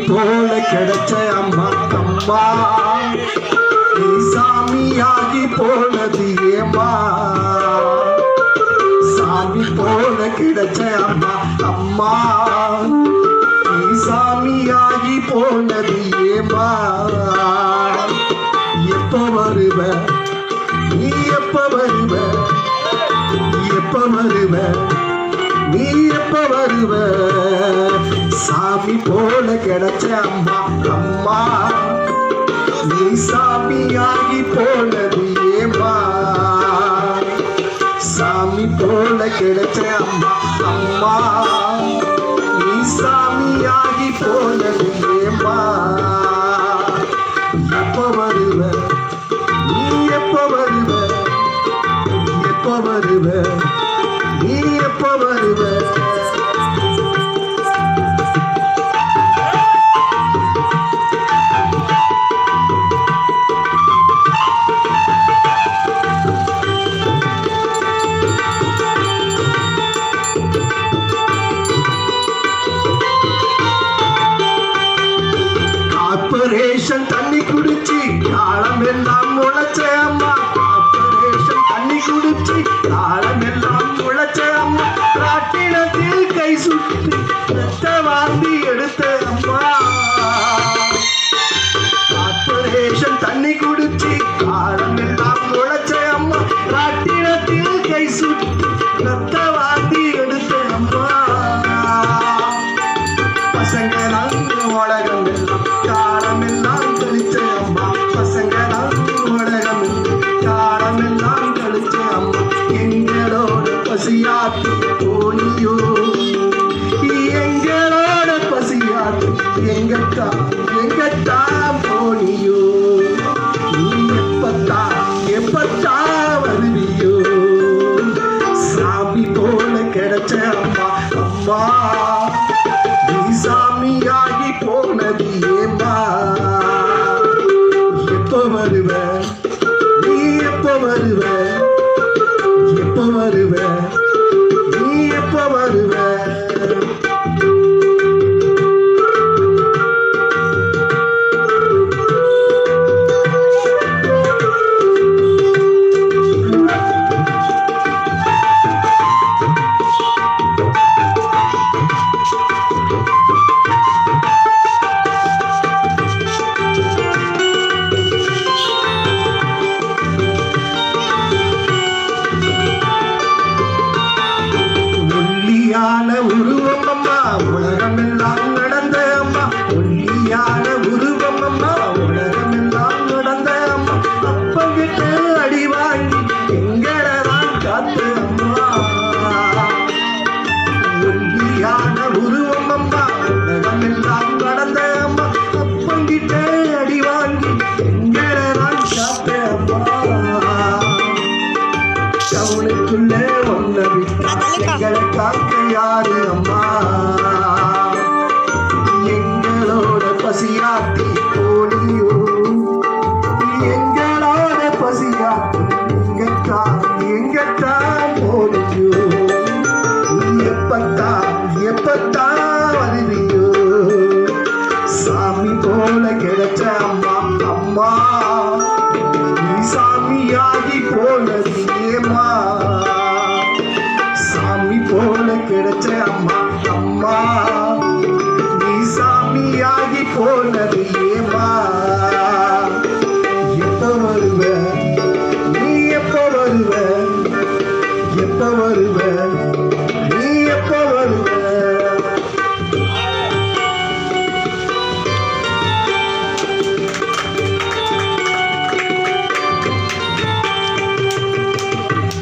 போல கிடைச்ச அம்மா அம்மா நீ சாமியாகி போனது ஏமா சாமி போல கிடைச்ச அம்மா அம்மா நீ சாமியாகி போனது ஏமா எப்ப வருவ நீ எப்ப வருவ எப்ப வருவ நீ எப்ப வருவ சாமி போல கிடைச்ச அம்மா அம்மா நீ சாமியாகி போனது ஏமா சாமி போல கிடைச்ச அம்மா அம்மா நீ சாமியாகி போனது ஏமா எப்ப வருவ நீ எப்ப வருவ எப்ப வருவ நீ எப்ப வருவ ஆபரேஷன் தண்ணி குடிச்சு காலம் எல்லாம் முளைச்ச அம்மா ஆபரேஷன் தண்ணி குடிச்சு காலம் எல்லாம் முளைச்ச அம்மா ராட்டினத்தில் கை சுற்றி ரத்த வாந்தி எடுத்த அம்மா ஆபரேஷன் தண்ணி குடிச்சு காலம் எல்லாம் முளைச்ச அம்மா ராட்டினத்தில் கை சுற்றி ரத்த வாந்தி எடுத்த அம்மா பசங்க உலகம் எல்லாம் காலம் எல்லாம் கழிச்ச அம்மா பசங்க உலகம் காலம் எல்லாம் கழிச்ச அம்மா எங்களோட பசியாத்தி போனியோ எங்களோட பசியாத்தி எங்கத்தான் போனியோ நீ எப்பத்தான் வருவியோ சாமி போல கிடைச்ச அம்மா அம்மா நீ சாமியாகி போனது ஏமா எப்ப வருவ நீ எப்ப வருவ எப்ப வருவ நீ எப்ப வருவ உருவம் அம்மா உலகம் எல்லாம் நடந்த அம்மா ஒல்லியான உருவம் அம்மா உலகம் எல்லாம் நடந்த அம்மா அப்ப விட்டு அடி வாங்கி எங்கதான் காத்து அம்மா ஒல்லியான உருவம் அம்மா உலகம் எல்லாம் நடந்த அம்மா அப்ப விட்டு அடி வாங்கி எங்கதான் காத்து அம்மா கவனுக்குள்ள ஒன்ன விட்டா எங்களை காக்க யாரு அம்மா எங்களோட பசியாத்தி போலியோ எங்களோட பசியாத்தி எங்கத்தான் போலியோ எப்பத்தான் வருவியோ சாமி போல கிடைச்ச அம்மா அம்மா நீ சாமியாகி போனது ஏமா சாமி போல கிடைச்ச அம்மா அம்மா நீ சாமியாகி போனது